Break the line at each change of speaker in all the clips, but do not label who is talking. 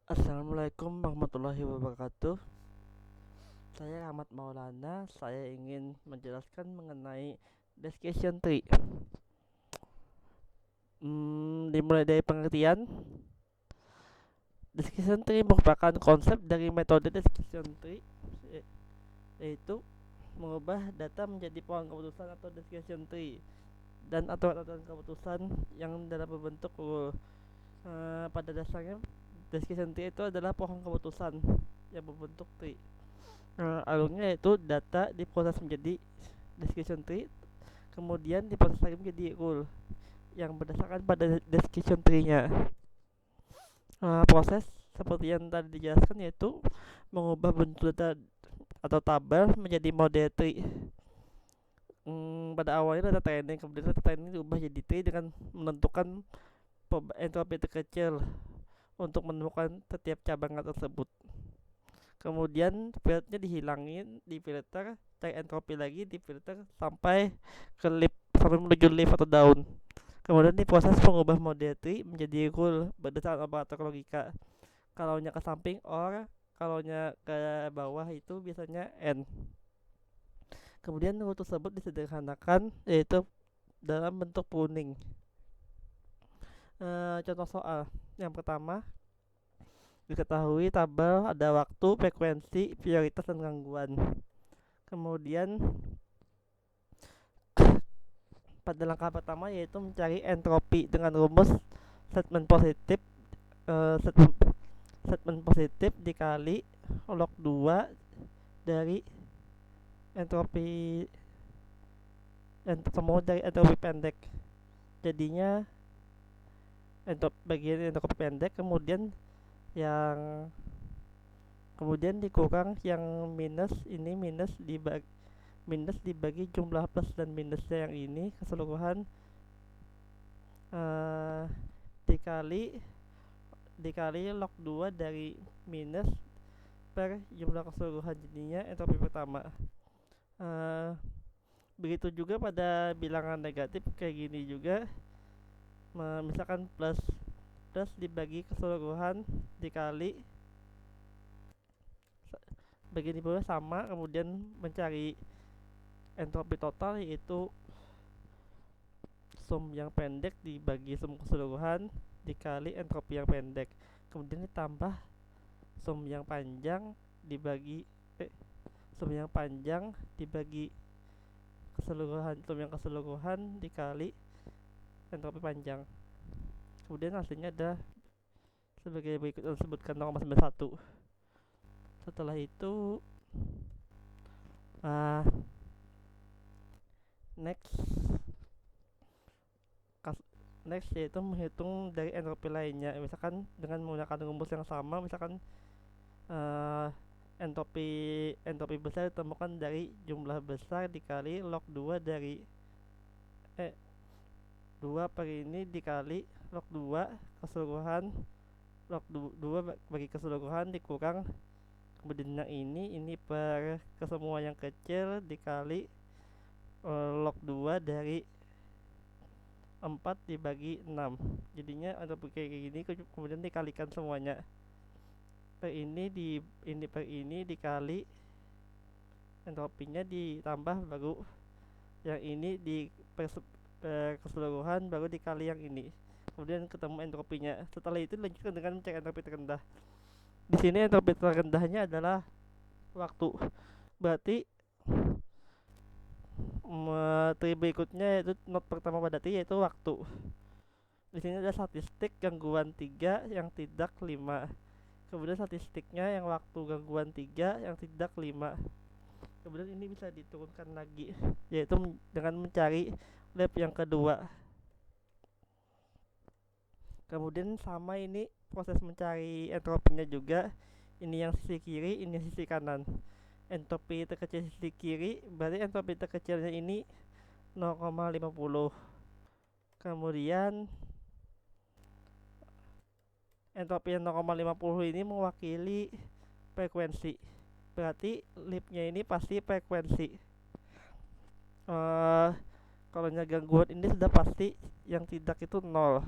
Assalamualaikum warahmatullahi wabarakatuh. Saya Ahmad Maulana. Saya ingin menjelaskan mengenai description tree. Dimulai dari pengertian. Description tree merupakan konsep dari metode description tree, yaitu mengubah data menjadi pohon keputusan atau description tree dan aturan-aturan keputusan yang dalam berbentuk rule. Pada dasarnya description tree itu adalah pohon keputusan yang berbentuk tree. Alurnya yaitu data diproses menjadi description tree, kemudian diproses lagi menjadi rule yang berdasarkan pada description tree-nya. Proses seperti yang tadi dijelaskan yaitu mengubah bentuk data atau tabel menjadi model tree. Pada awalnya data training, kemudian data training diubah jadi tree dengan menentukan entropi terkecil untuk menemukan setiap cabang tersebut. Kemudian filternya dihilangin, di filter, cari entropi lagi, di filter sampai ke leaf, sampai menuju leaf atau daun. Kemudian diproses mengubah model tree menjadi rule berdasarkan operator logika. Kalau nya ke samping or, kalau nya ke bawah itu biasanya n. Kemudian rule tersebut disederhanakan yaitu dalam bentuk pruning. Contoh soal yang pertama, diketahui tabel ada waktu, frekuensi, prioritas, dan gangguan. Kemudian pada langkah pertama yaitu mencari entropi dengan rumus statement positif, statement positif dikali log 2 dari entropi semua dari entropi pendek. Jadinya bagian entropi pendek, kemudian yang kemudian dikurang yang minus, ini minus dibagi jumlah plus dan minusnya yang ini keseluruhan, dikali log 2 dari minus per jumlah keseluruhan, jadinya entropi pertama. Begitu juga pada bilangan negatif kayak gini juga, misalkan plus dibagi keseluruhan dikali begini pula sama, kemudian mencari entropi total yaitu sum yang pendek dibagi sum keseluruhan dikali entropi yang pendek, kemudian ditambah sum yang panjang dibagi sum yang panjang dibagi keseluruhan dikali entropi panjang. Kemudian hasilnya ada sebagai berikut, disebutkan 0,91. Setelah itu next yaitu menghitung dari entropi lainnya, misalkan dengan menggunakan rumus yang sama, misalkan entropi besar ditemukan dari jumlah besar dikali log 2 dari 2 per ini dikali log 2 keseluruhan, log 2 bagi keseluruhan dikurang kemudian yang ini per kesemua yang kecil dikali log 2 dari 4 dibagi 6, jadinya ada kayak gini, kemudian dikalikan semuanya per ini per ini dikali entropinya ditambah baru yang ini di per keseluruhan baru dikali yang ini, kemudian ketemu entropinya. Setelah itu lanjutkan dengan mencari entropi terendah. Di sini entropi terendahnya adalah waktu, berarti tri berikutnya yaitu not pertama pada tri yaitu waktu. Di sini ada statistik gangguan 3 yang tidak 5, kemudian statistiknya yang waktu gangguan 3 yang tidak 5. Kemudian ini bisa diturunkan lagi yaitu dengan mencari lab yang kedua. Kemudian sama ini proses mencari entropinya juga, ini yang sisi kiri, ini yang sisi kanan. Entropi terkecil sisi kiri berarti entropi terkecilnya ini 0,50. Kemudian entropi yang 0,50 ini mewakili frekuensi, berarti leapnya ini pasti frekuensi. Kalau gangguan ini sudah pasti yang tidak itu 0.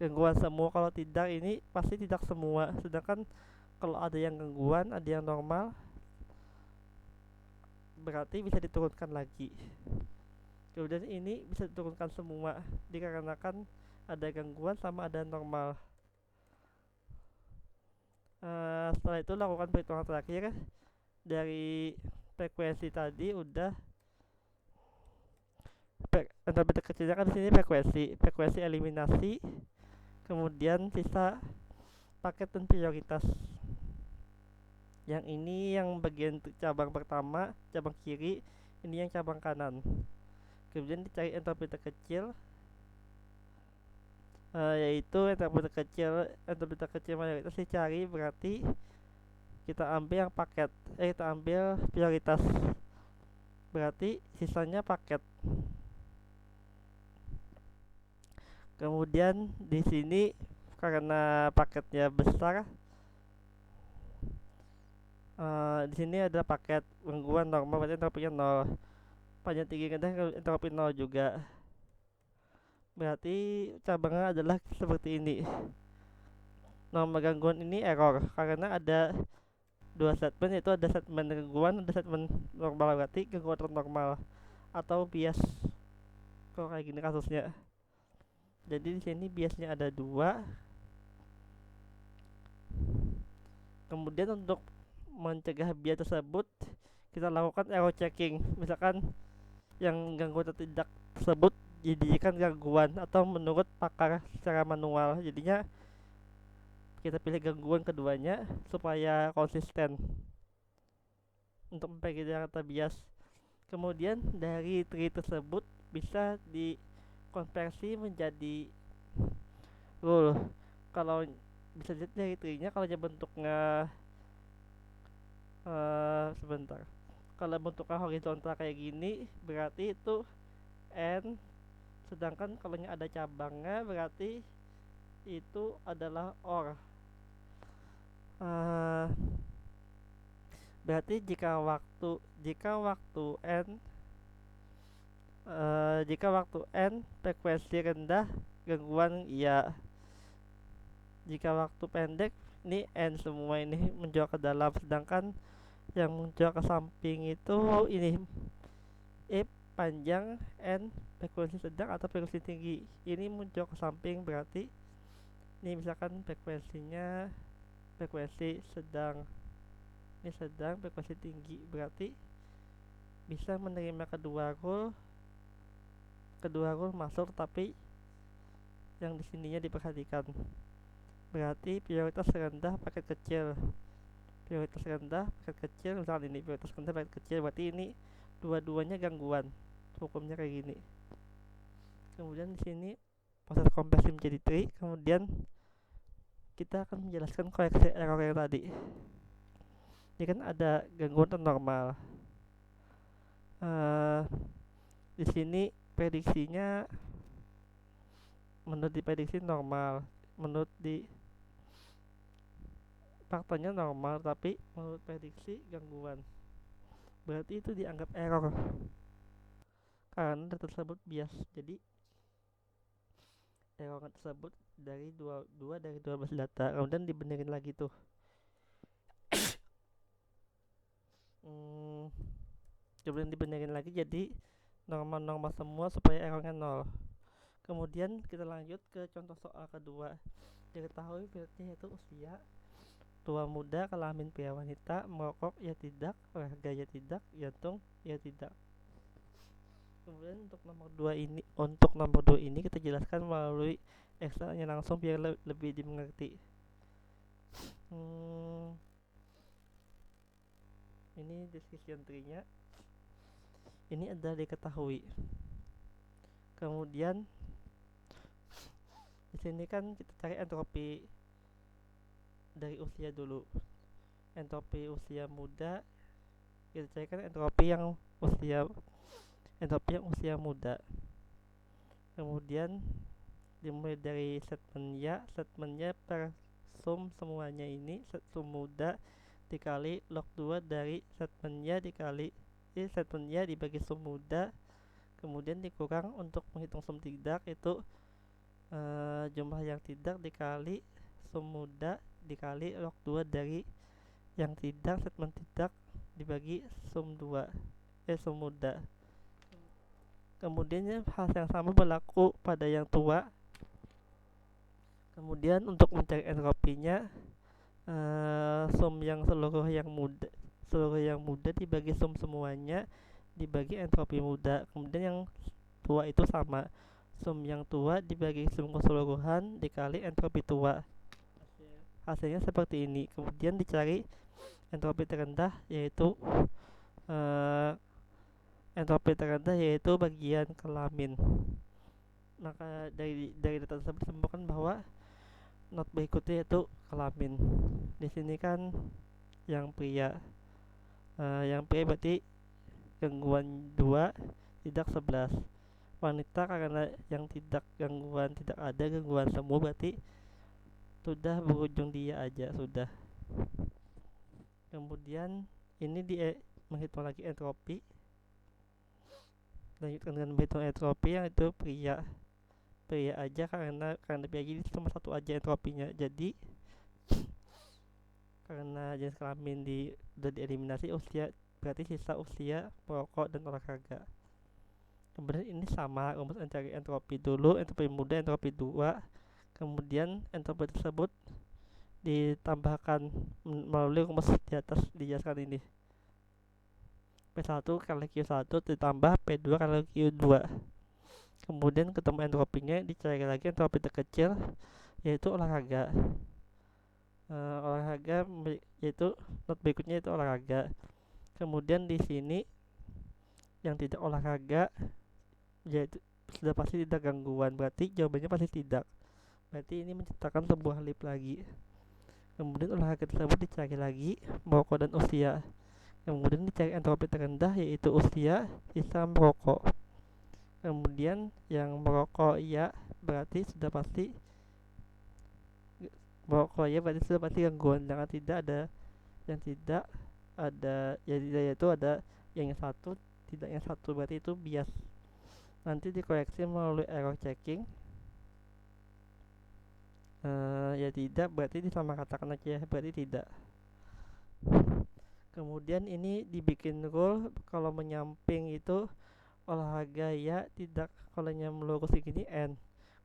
gangguan semua. Kalau tidak ini pasti tidak semua. Sedangkan kalau ada yang gangguan, ada yang normal, berarti bisa diturunkan lagi. Kemudian ini bisa diturunkan semua dikarenakan ada gangguan sama ada normal. Setelah itu lakukan perhitungan terakhir dari frekuensi tadi udah. Entropi terkecilnya kan di sini frekuensi eliminasi, kemudian sisa paket dan prioritas. Yang ini yang bagian cabang pertama, cabang kiri, ini yang cabang kanan. Kemudian dicari entropi terkecil, yaitu entropi terkecil mayoritas dicari, berarti kita ambil yang paket, kita ambil prioritas, berarti sisanya paket. Kemudian di sini karena paketnya besar, di sini ada paket gangguan normal, berarti entropinya 0. Panjang tinggi rendah entropi 0 juga. Berarti cabangnya adalah seperti ini. Norma gangguan ini error karena ada dua statement, yaitu ada statement gangguan, ada statement normal, berarti gangguan normal atau bias. Kalau kayak gini kasusnya. Jadi di sini biasnya ada 2. Kemudian untuk mencegah bias tersebut, kita lakukan error checking. Misalkan yang gangguan tidak tersebut jadikan gangguan atau menurut pakar secara manual, jadinya kita pilih gangguan keduanya supaya konsisten untuk mempelajari data bias. Kemudian dari tree tersebut bisa dikonversi menjadi rule. Kalau bisa lihat dari tree-nya, kalau bentuknya sebentar, kalau bentuknya horizontal kayak gini berarti itu N, sedangkan kalau ada cabangnya berarti itu adalah OR. Berarti jika waktu N frekuensi rendah gangguan iya, jika waktu pendek ini N semua ini menjual ke dalam, sedangkan yang menjual ke samping itu ini panjang, N frekuensi sedang atau frekuensi tinggi, ini menjual ke samping, berarti ini misalkan frekuensinya frekuensi sedang, ini sedang, frekuensi tinggi, berarti bisa menerima kedua rule masuk, tapi yang di sininya diperhatikan. Berarti prioritas rendah paket kecil, misalkan ini prioritas rendah paket kecil, berarti ini dua-duanya gangguan, hukumnya kayak gini. Kemudian di sini proses kompresi menjadi tree, kemudian kita akan menjelaskan koreksi error yang tadi. Ini kan ada gangguan normal. Di sini prediksinya menurut diprediksi normal, menurut di faktanya normal, tapi menurut prediksi gangguan, berarti itu dianggap error karena data tersebut bias. Jadi error tersebut dari 2 dari 12 data, kemudian dibenerin lagi tuh. Kemudian dibenerin lagi jadi normal-normal semua supaya errornya 0. Kemudian kita lanjut ke contoh soal kedua. Diketahui fieldsnya yaitu usia, tua muda, kelamin pria wanita, merokok ya tidak, olahraga ya tidak, jantung ya tidak. Kemudian untuk nomor 2 ini kita jelaskan melalui Excelnya langsung biar lebih dimengerti. Ini decision tree-nya. Ini adalah diketahui. Kemudian di sini kan kita cari entropi dari usia dulu. Entropi usia muda, kita carikan entropi yang usia muda. Kemudian dimulai dari statementnya per sum semuanya ini, sum muda dikali log 2 dari statementnya dikali statementnya dibagi sum muda, kemudian dikurang untuk menghitung sum tidak, itu jumlah yang tidak dikali sum muda dikali log 2 dari yang tidak statement tidak dibagi sum 2 sum muda. Kemudian hal yang sama berlaku pada yang tua. Kemudian untuk mencari entropinya, sum yang seluruh yang muda dibagi sum semuanya dibagi entropi muda. Kemudian yang tua itu sama, sum yang tua dibagi sum keseluruhan dikali entropi tua. Hasilnya seperti ini. Kemudian dicari entropi terendah, yaitu bagian kelamin. Maka dari data tersebut disebutkan bahwa not berikutnya yaitu kelamin. Di sini kan yang pria, berarti gangguan 2 tidak 11. Wanita karena yang tidak gangguan tidak ada, gangguan semua, berarti sudah berujung dia aja sudah. Kemudian ini menghitung lagi entropi. Lanjutkan dengan menghitung entropi yang itu pria aja karena pria ini cuma satu aja entropinya. Jadi karena jenis kelamin sudah dieliminasi usia, berarti sisa usia, merokok, dan olahraga. Kemudian ini sama, rumus mencari entropi dulu, entropi muda, entropi 2. Kemudian entropi tersebut ditambahkan melalui rumus di atas dijelaskan ini. P1 kali Q1 ditambah P2 kali Q2. Kemudian ketemu entropinya, dicari lagi entropi terkecil, yaitu olahraga. Olahraga yaitu not berikutnya itu olahraga. Kemudian di sini yang tidak olahraga yaitu sudah pasti tidak gangguan, berarti jawabannya pasti tidak. Berarti ini menciptakan sebuah lip lagi. Kemudian olahraga tersebut dicari lagi, merokok dan usia. Kemudian dicari entropi terendah, yaitu usia, sisa merokok. Kemudian yang merokok ya berarti sudah pasti gangguan, dengan tidak ada yang tidak ada, yaitu ada yang satu, tidak yang satu, berarti itu bias. Nanti dikoreksi melalui error checking. Ya tidak, berarti disamakatakan aja, berarti tidak. Kemudian ini dibikin rule, kalau menyamping itu olahraga ya tidak, kalau yang melurus segini n,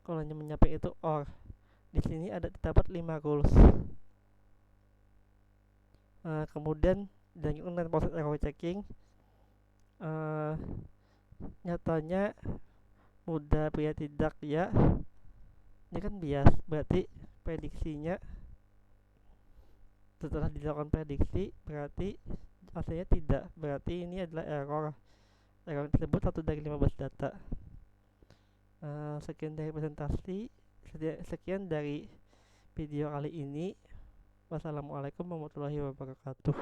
kalau yang menyamping itu or. Di sini terdapat 5 rules. Kemudian dilanjutkan dengan proses error checking. Nyatanya muda pria tidak ya, ini kan bias, berarti prediksinya setelah dilakukan prediksi berarti hasilnya tidak, berarti ini adalah error tersebut 1 dari 15 data. Sekian dari presentasi, sekian dari video kali ini. Wassalamualaikum warahmatullahi wabarakatuh.